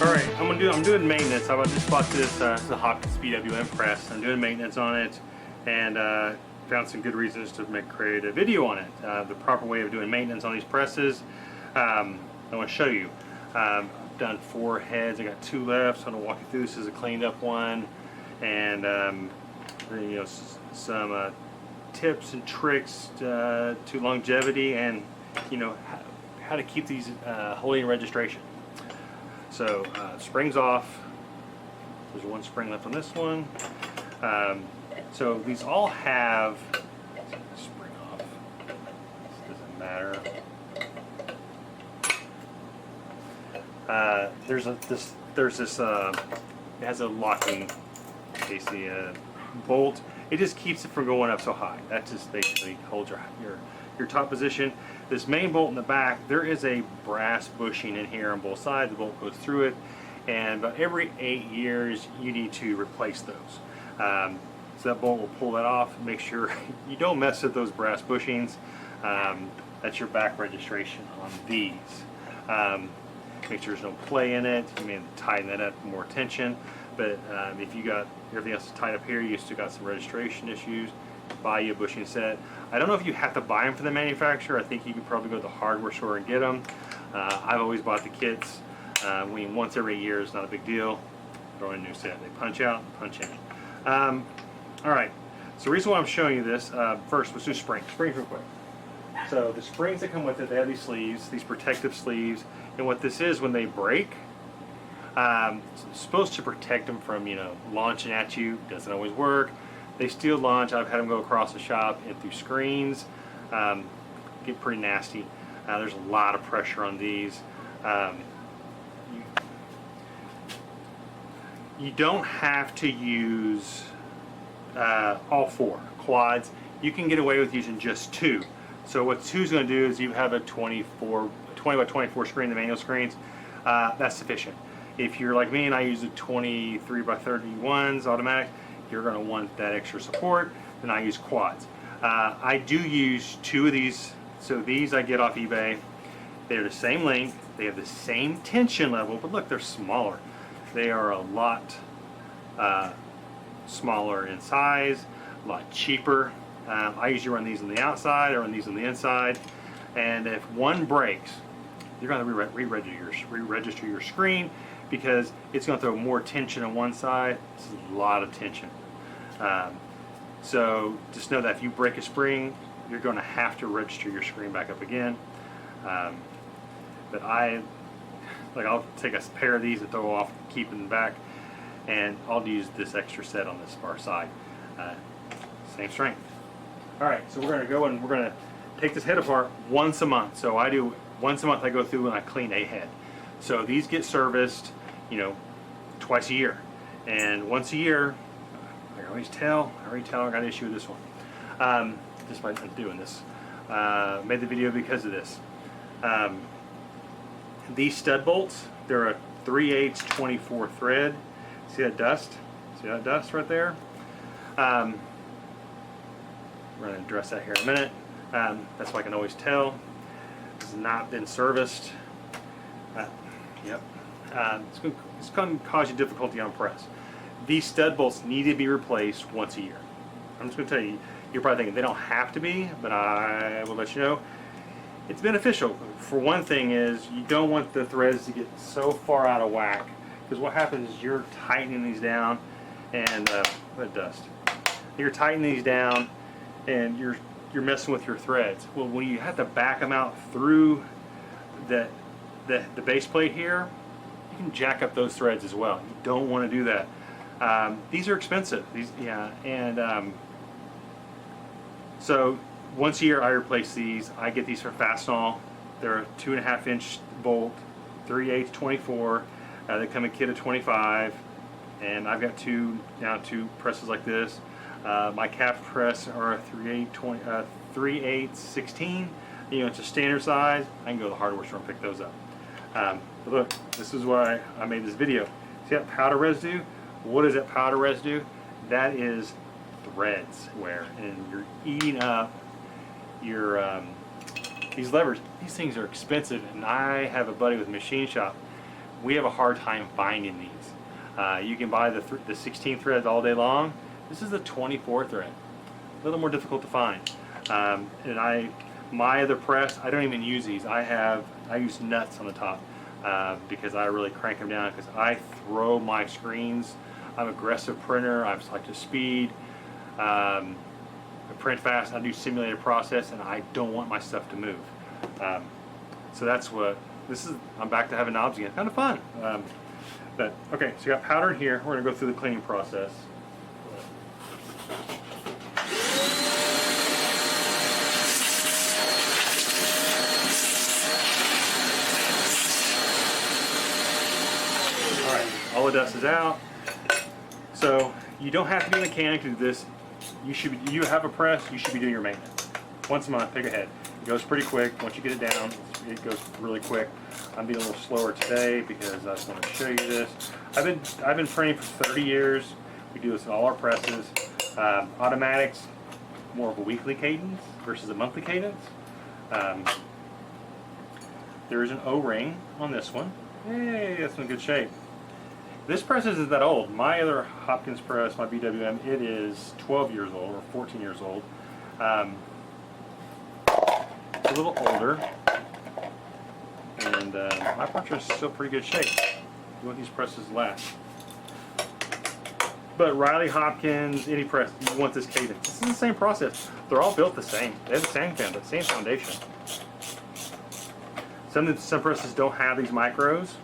Alright, I'm doing maintenance. I just bought this, this is a Hopkins BWM press. I'm doing maintenance on it and found some good reasons to create a video on it. The proper way of doing maintenance on these presses. I want to show you. I've done 4 heads. I got 2 left, so I'm going to walk you through. This is a cleaned up one, and you know, some tips and tricks to longevity, and you know how to keep these holding registration. So springs off. There's one spring left on this one. So these all have spring off. This doesn't matter. There's this it has a locking basically bolt. It just keeps it from going up so high. That just basically holds your top position. This main bolt in the back, there is a brass bushing in here on both sides. The bolt goes through it, and about every 8 years you need to replace those. So that bolt will pull that off. Make sure you don't mess with those brass bushings. That's your back registration on these. Make sure there's no play in it. You may tighten that up for more tension. But if you got everything else tied up here, you still got some registration issues, buy you a bushing set. I don't know if you have to buy them from the manufacturer. I think you could probably go to the hardware store and get them. I've always bought the kits. Once every year is not a big deal. Throw in a new set. They punch out, punch in. Alright, so the reason why I'm showing you this, first let's do springs. Springs real quick. So the springs that come with it, they have these sleeves, these protective sleeves, and what this is, when they break, it's supposed to protect them from, you know, launching at you. Doesn't always work. They still launch. I've had them go across the shop and through screens. Get pretty nasty. There's a lot of pressure on these. You don't have to use all 4 quads. You can get away with using just 2. So what 2 is going to do is you have a 20 by 24 screen, the manual screens. That's sufficient. If you're like me and I use the 23 by 31s automatic, you're going to want that extra support. Then I use quads. I do use 2 of these. So these I get off eBay. They're the same length. They have the same tension level, but look, they're smaller. They are a lot smaller in size, a lot cheaper. I usually run these on the outside, I run these on the inside, and if one breaks, you're going to re-register your screen, because it's going to throw more tension on one side. This is a lot of tension. So just know that if you break a spring, you're going to have to register your screen back up again. But I'll take a pair of these and throw off, keep in the back, and I'll use this extra set on this far side. Same strength. Alright, so we're going to go and we're going to take this head apart once a month. So I do once a month. I go through and I clean a head. So these get serviced, you know, twice a year. And once a year, I can already tell I got an issue with this one. Just by doing this. Made the video because of this. These stud bolts, they're a 3/8 24 thread. See that dust? See that dust right there? We're going to address that here in a minute. That's why I can always tell. It's not been serviced. Yep. It's going to cause you difficulty on press. These stud bolts need to be replaced once a year. I'm just going to tell you, you're probably thinking they don't have to be, but I will let you know. It's beneficial. For one thing is, you don't want the threads to get so far out of whack, because what happens is you're tightening these down, and what dust. You're tightening these down, and you're messing with your threads. Well, when you have to back them out through the base plate here, you can jack up those threads as well. You don't want to do that. These are expensive. So once a year I replace these. I get these from Fastenal. They're a 2.5 inch bolt, 3/8 24. They come in a kit of 25, and I've got 2 presses like this. My calf press are a 3/8 16. You know, it's a standard size. I can go to the hardware store and pick those up. But look, this is why I made this video. See that powder residue? What is that powder residue? That is threads wear, and you're eating up your these levers. These things are expensive, and I have a buddy with a machine shop. we have a hard time finding these. You can buy the 16 threads all day long. This is the 24 thread. A little more difficult to find. My other press, I don't even use these. I use nuts on the top because I really crank them down because I throw my screens. I'm an aggressive printer. I like to speed. I print fast. I do simulated process, and I don't want my stuff to move. So that's what this is. I'm back to having knobs again. Kind of fun. But okay, so you got powder in here. We're gonna go through the cleaning process. All right, all the dust is out. So you don't have to be a mechanic to do this. You have a press, you should be doing your maintenance. Once a month, pick a head. It goes pretty quick. Once you get it down, it goes really quick. I'm being a little slower today because I just want to show you this. I've been printing for 30 years. We do this in all our presses. Automatics, more of a weekly cadence versus a monthly cadence. There is an O-ring on this one. Hey, that's in good shape. This press isn't that old. My other Hopkins press, my BWM, it is 12 years old or 14 years old. It's a little older, and my press is still pretty good shape. You want these presses to last. But Riley, Hopkins, any press, you want this cadence. This is the same process. They're all built the same. They have the same foundation. Some presses don't have these micros.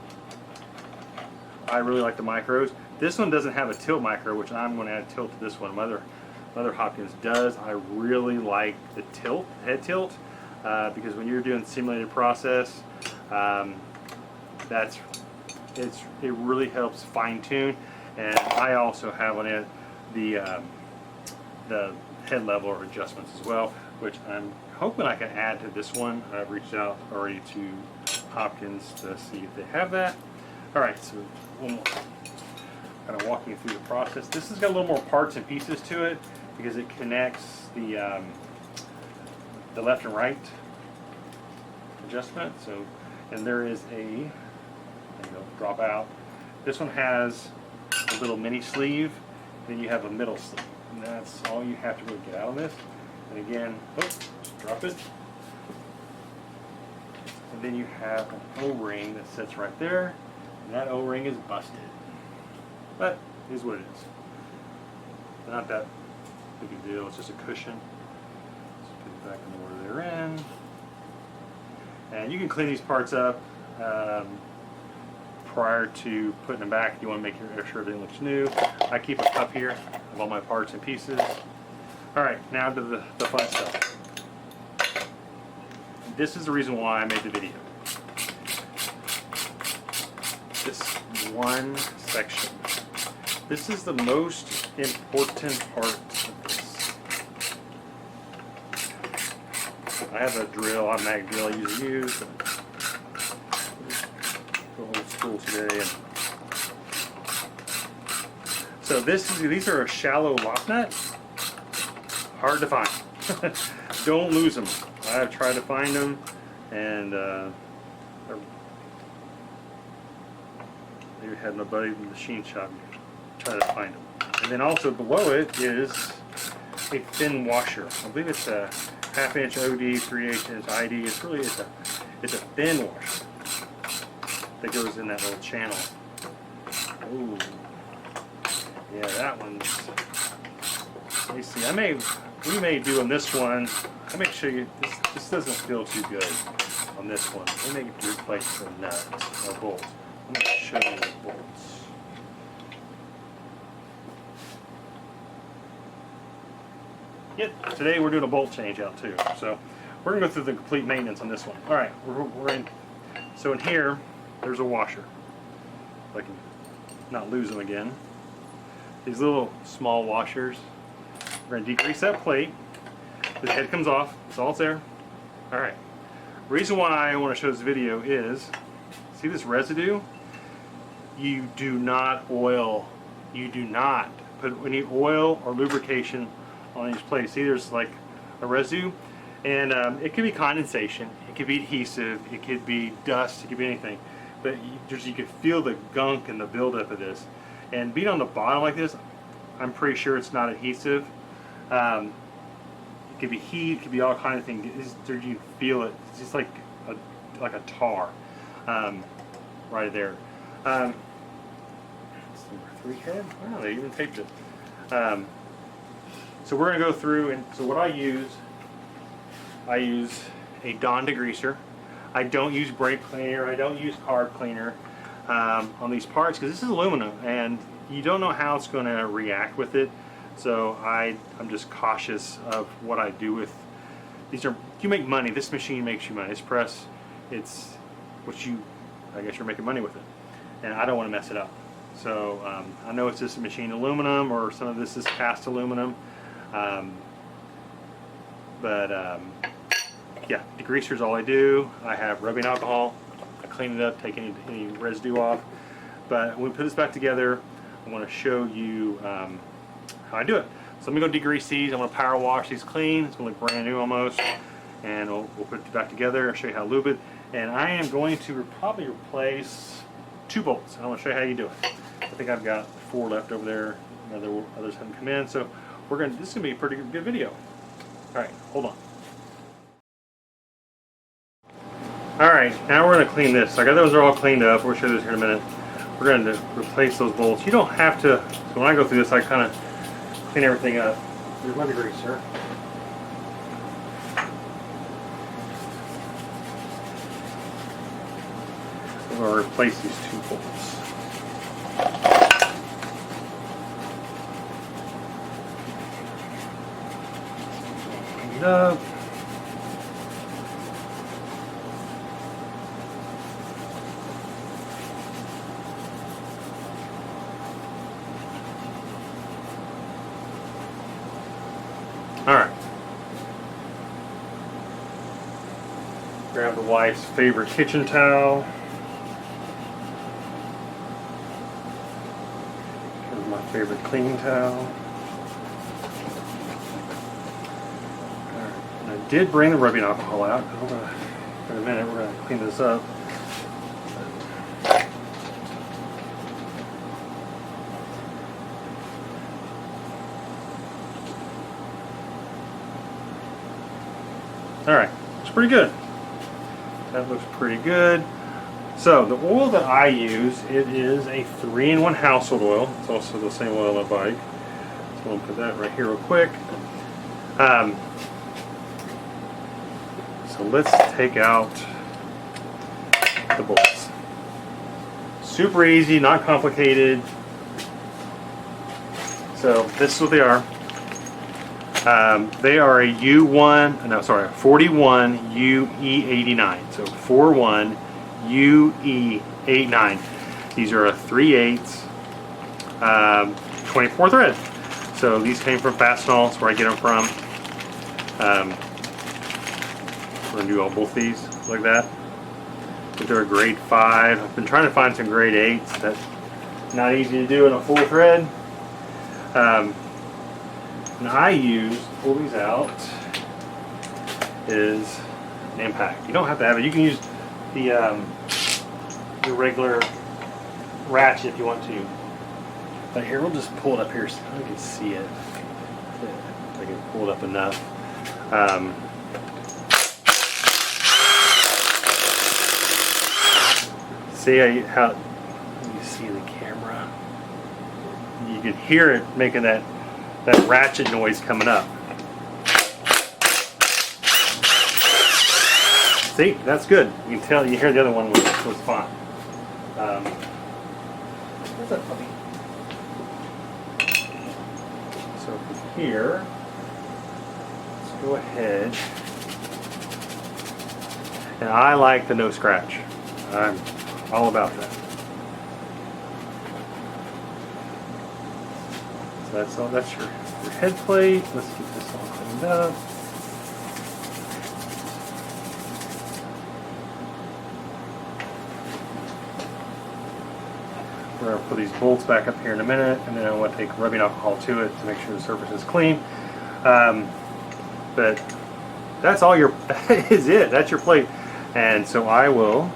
I really like the micros. This one doesn't have a tilt micro, which I'm going to add tilt to this one. Mother Hopkins does. I really like the tilt, head tilt, because when you're doing simulated process, it really helps fine tune. And I also have on it the head level or adjustments as well, which I'm hoping I can add to this one. I've reached out already to Hopkins to see if they have that. All right, so one more. Kind of walking through the process. This has got a little more parts and pieces to it because it connects the left and right adjustment. So, and there is drop out. This one has a little mini sleeve. Then you have a middle sleeve, and that's all you have to really get out of this. And again, just drop it. And then you have an O-ring that sits right there. And that O-ring is busted. But it is what it is. Not that big a deal, it's just a cushion. Let's put it back in the order they're in. And you can clean these parts up prior to putting them back. You want to make sure everything looks new. I keep a cup here of all my parts and pieces. Alright, now to the fun stuff. This is the reason why I made the video. This one section. This is the most important part of this. I have a drill, automatic drill I usually use. Go old school today. So these are a shallow lock nut. Hard to find. Don't lose them. I've tried to find them, and maybe had my buddy in the machine shop try to find them. And then also below it is a thin washer. I believe it's a 1/2 inch OD, 3/8 inch ID. It's a thin washer that goes in that little channel. Ooh, yeah, that one's. Let me see. We may do on this one. I make sure this doesn't feel too good on this one. We may replace some nuts or bolts. I'm going to show you the bolts. Yep, today we're doing a bolt change out too. So we're going to go through the complete maintenance on this one. All right, we're in. So in here, there's a washer. If I can not lose them again. These little small washers. We're going to decrease that plate. The head comes off. That's all it's there. All right. Reason why I want to show this video is, see this residue? You do not oil. You do not put any oil or lubrication on these plates. See, there's like a residue, and it could be condensation, it could be adhesive, it could be dust, it could be anything. but you can feel the gunk and the buildup of this. And being on the bottom like this, I'm pretty sure it's not adhesive. It could be heat, it could be all kinds of things. You can feel it. It's just like a tar right there. Number 3 head. Wow, they even taped it. So we're going to go through, and so what I use a Dawn degreaser. I don't use brake cleaner. I don't use carb cleaner on these parts because this is aluminum, and you don't know how it's going to react with it. So I'm just cautious of what I do with these. You make money. This machine makes you money. This press, it's what I guess you're making money with it, and I don't want to mess it up. So I know it's just a machine aluminum, or some of this is cast aluminum, yeah, degreaser is all I do. I have rubbing alcohol. I clean it up, take any residue off. But when we put this back together, I want to show you how I do it. So I'm going to go degrease these. I'm going to power wash these clean. It's going to look brand new almost. And we'll put it back together. I'll show you how to lube it. And I am going to probably replace 2 bolts. I want to show you how you do it. I think I've got 4 left over there. Others haven't come in. So this is going to be a pretty good video. All right, hold on. Alright, now we're going to clean this. I got those are all cleaned up. We'll show this here in a minute. We're going to replace those bolts. You don't have to, so when I go through this, I kind of clean everything up. Here's my degreaser. I'm going to replace these 2 bolts. Clean it up. Alright. Grab the wife's favorite kitchen towel. Here's my favorite cleaning towel. Alright. And I did bring the rubbing alcohol out. In a minute, we're going to clean this up. Alright, it's pretty good. That looks pretty good. So the oil that I use, it is a 3-in-1 household oil. It's also the same oil on my bike. So I'm going to put that right here real quick. So let's take out the bolts. Super easy, not complicated. So this is what they are. They are a 41 UE89. So 41 UE89. These are a 3/8 24 thread. So these came from Fastenal. That's where I get them from. We're gonna do both these like that. But they're a grade 5. I've been trying to find some grade 8s. That's not easy to do in a full thread. And I use, pull these out, is an impact. You don't have to have it. You can use the regular ratchet if you want to. But here, we'll just pull it up here so you can see it. If I can pull it up enough. See how you see the camera? You can hear it making that ratchet noise coming up. See, that's good. You can tell. You hear the other one was fine. Where's that puppy? So from here, let's go ahead. And I like the no scratch. I'm all about that. So that's all. That's your head plate. Let's get this all cleaned up. We're going to put these bolts back up here in a minute, and then I want to take rubbing alcohol to it to make sure the surface is clean. But that's all that is it. That's your plate. And so I will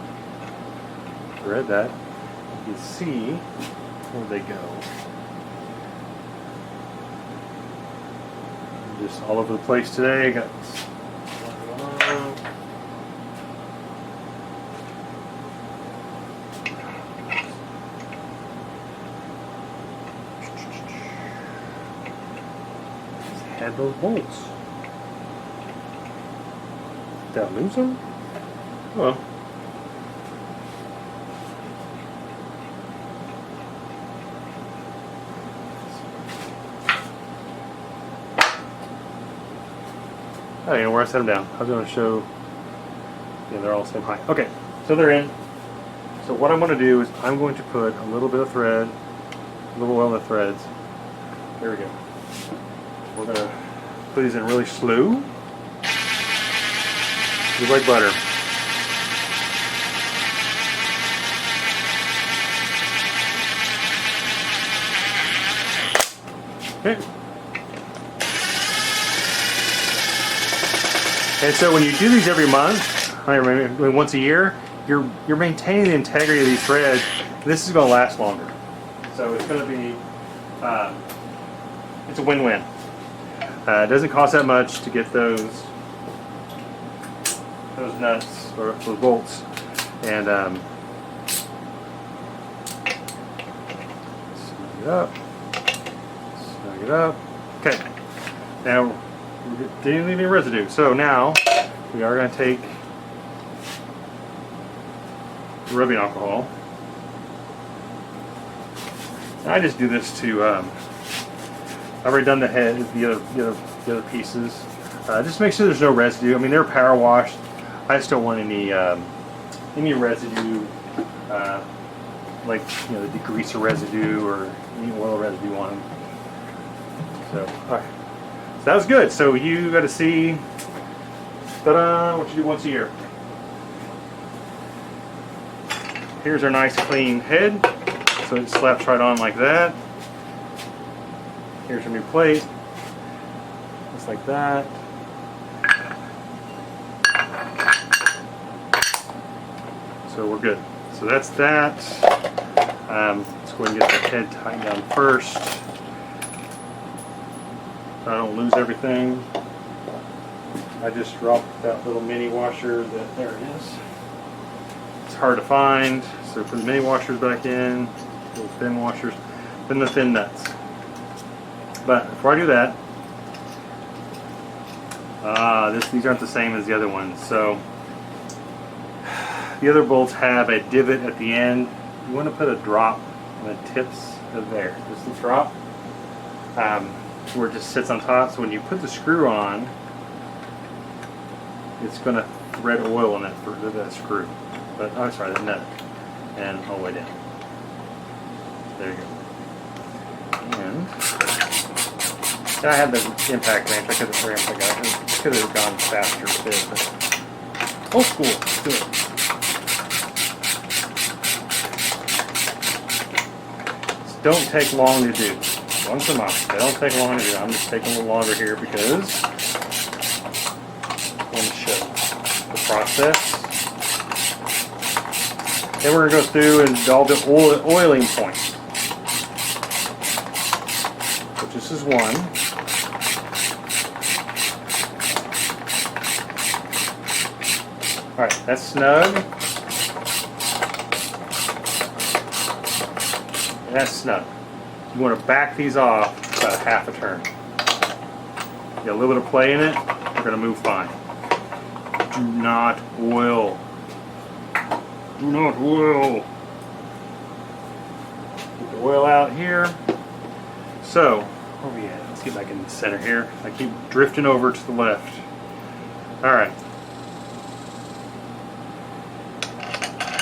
thread that. You can see where they go. Just all over the place today. Got had those bolts. Did I lose them? Well. I don't know where I set them down. I was going to show. Yeah, they're all the same height. Okay, so they're in. So what I'm going to do is I'm going to put a little bit of thread, a little oil in the threads. There we go. We're going to put these in really slow. Just like butter. Okay. And so when you do these every month, or once a year, you're maintaining the integrity of these threads. This is going to last longer. So it's going to be, it's a win-win. It doesn't cost that much to get those nuts or those bolts, and snug it up. Snug it up. Okay. Now we didn't leave any residue, so now we are going to take rubbing alcohol. I just do this to. I've already done the head, the other pieces. Just make sure there's no residue. I mean, they're power washed. I just don't want any residue, like the degreaser residue or any oil residue on them. So, all right. So that was good. So you got to see, ta-da, what you do once a year. Here's our nice clean head. So it slaps right on like that. Here's your new plate. Just like that. So we're good. So that's that. Let's go ahead and get the head tightened down first. So I don't lose everything. I just dropped that little mini washer there it is. It's hard to find. So put the mini washers back in, little thin washers, then the thin nuts. But before I do that, these aren't the same as the other ones. So the other bolts have a divot at the end. You want to put a drop on the tips of there. Just a drop where it just sits on top. So when you put the screw on, it's going to thread oil on that screw. But I'm sorry, that nut, and all the way down. There you go. And I had the impact wrench. I could have ramped it. I could have gone faster with it, but old school. Let's do it. Don't take long to do. Once a month. They don't take long to do. I'm just taking a little longer here because I want to show the process. Then we're going to go through and all the oiling points. Which this is one. Alright, that's snug. And that's snug. You want to back these off about half a turn. Get a little bit of play in it, we're going to move fine. Do not oil. Do not oil. Get the oil out here. So, where are we at? Let's get back in the center here. I keep drifting over to the left. Alright.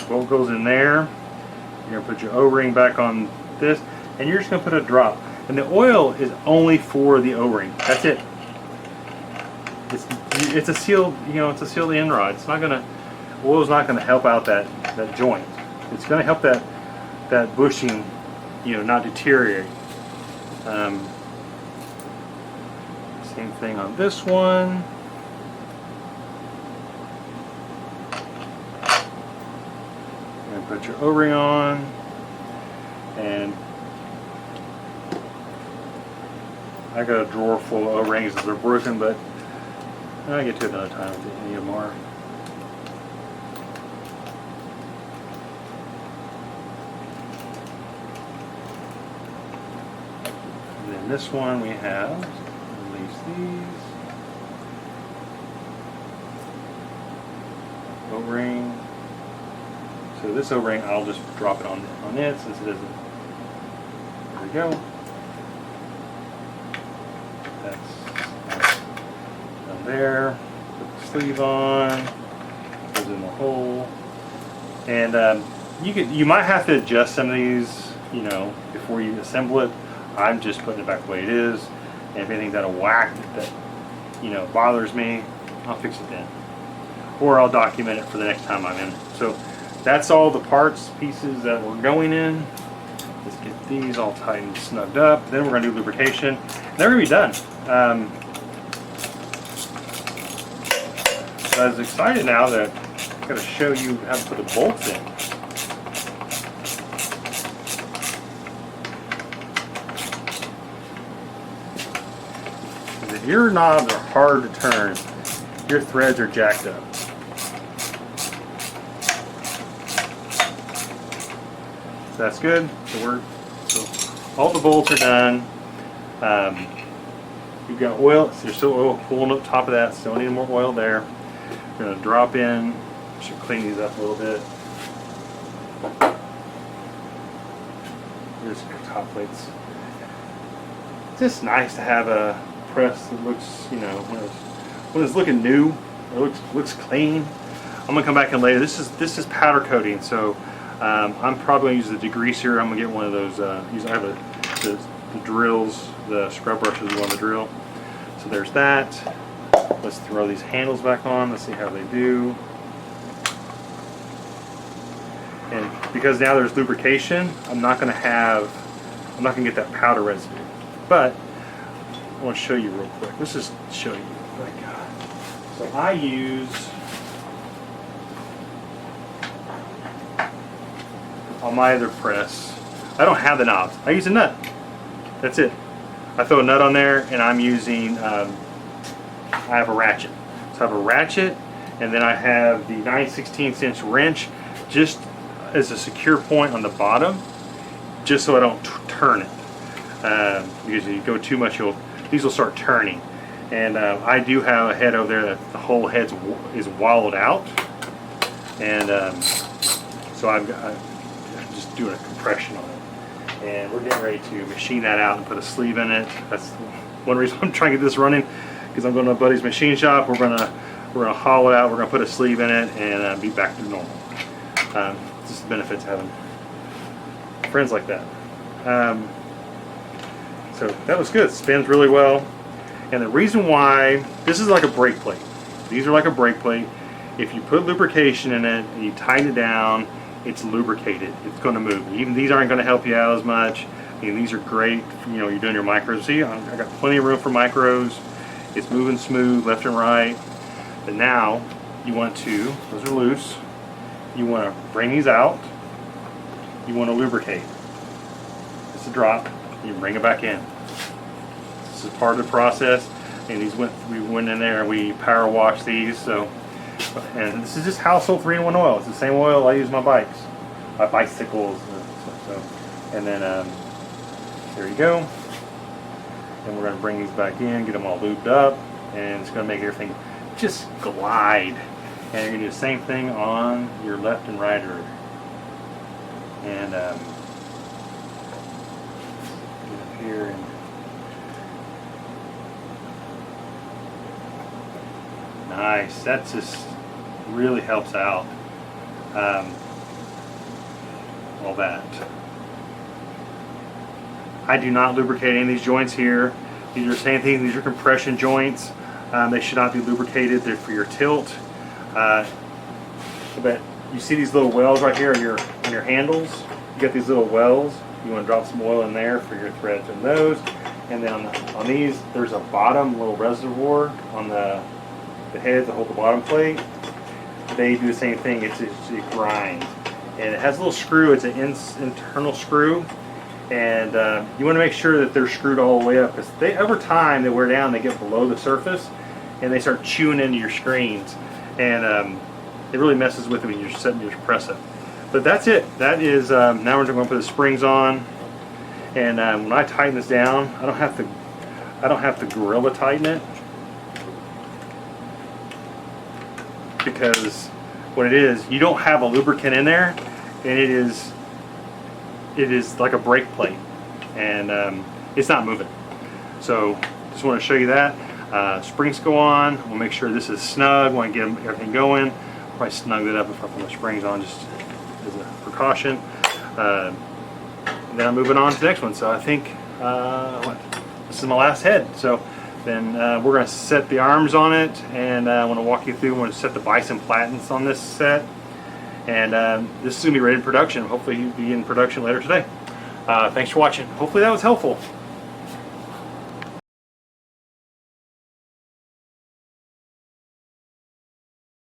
Bolt goes in there. You're going to put your O-ring back on this, and you're just going to put a drop. And the oil is only for the O-ring. That's it. It's a sealed, it's a sealed end rod. It's not going to, oil's not going to help out that joint. It's going to help that bushing, not deteriorate. Same thing on this one. Put your O-ring on, and I got a drawer full of O-rings that are broken, but I'll get to it another time if any of them are. And then this one we have, release these. O-ring. So this O-ring, I'll just drop it on it since it isn't. There we go. That's down there. Put the sleeve on. Goes in the hole. And you might have to adjust some of these, you know, before you assemble it. I'm just putting it back the way it is. And if anything's out of whack that you know bothers me, I'll fix it then. Or I'll document it for the next time I'm in. So that's all the parts, pieces that we're going in. Let's get these all tight and snugged up. Then we're going to do lubrication. And they're going to be done. So I was excited now that I'm going to show you how to put the bolts in. If your knobs are hard to turn, your threads are jacked up. So that's good. So all the bolts are done. You've got oil. There's still oil pooling up top of that. Still need more oil there. We're going to drop in. Should clean these up a little bit. Here's your top plates. It's just nice to have a press that looks, you know, when it's looking new, it looks clean. I'm gonna come back in later. This is powder coating, so I'm probably gonna use the degreaser. I'm gonna get one of those. I have the drills, the scrub brushes on the drill. So there's that. Let's throw these handles back on. Let's see how they do. And because now there's lubrication, I'm not gonna get that powder residue. But I want to show you real quick. Let's just show you what I got. So I use, on my other press, I don't have the knobs. I use a nut. That's it. I throw a nut on there, and I'm using, I have a ratchet. So I have a ratchet, and then I have the 9/16 inch wrench just as a secure point on the bottom, just so I don't turn it. Because if you go too much, these will start turning. And I do have a head over there that the whole head is wallowed out. And so I'm just doing a compression on it. And we're getting ready to machine that out and put a sleeve in it. That's one reason I'm trying to get this running, because I'm going to my buddy's machine shop. We're gonna hollow it out. We're gonna put a sleeve in it and be back to normal. Just the benefits of having friends like that. So that was good. It spins really well. And the reason why, this is like a brake plate. These are like a brake plate. If you put lubrication in it and you tighten it down, it's lubricated. It's going to move. Even these aren't going to help you out as much. I mean, these are great. You know, you're doing your micros. See, I got plenty of room for micros. It's moving smooth left and right. But now you want to, those are loose. You want to bring these out. You want to lubricate. It's a drop. You bring it back in. This is part of the process. And we went in there and we power washed these. So, and this is just household 3-in-1 oil. It's the same oil I use on my bikes, my bicycles. And then there you go. And we're going to bring these back in, get them all lubed up, and it's going to make everything just glide. And you're going to do the same thing on your left and right rotor. And get up here and nice. That just really helps out. All that. I do not lubricate any of these joints here. These are the same thing. These are compression joints. They should not be lubricated. They're for your tilt. But you see these little wells right here on your handles. You got these little wells. You want to drop some oil in there for your threads and those. And then on these, there's a bottom little reservoir on the heads that hold the bottom plate. They do the same thing. It grinds. and it has a little screw. It's an internal screw, and you want to make sure that they're screwed all the way up, because over time they wear down, they get below the surface and they start chewing into your screens, and it really messes with it when you're setting your press up. But that's it. That is, now we're going to put the springs on, and when I tighten this down, I don't have to gorilla tighten it, because what it is, you don't have a lubricant in there, and it is like a brake plate, and it's not moving. So just want to show you that. Springs go on. We'll make sure this is snug. Want to get everything going. Probably snug it up if I put my springs on, just as a precaution. And then I'm moving on to the next one. So I think this is my last head. So then we're going to set the arms on it, and I want to walk you through. I'm going to set the bison platens on this set, and this is going to be ready in production. Hopefully, it'll be in production later today. Thanks for watching. Hopefully that was helpful.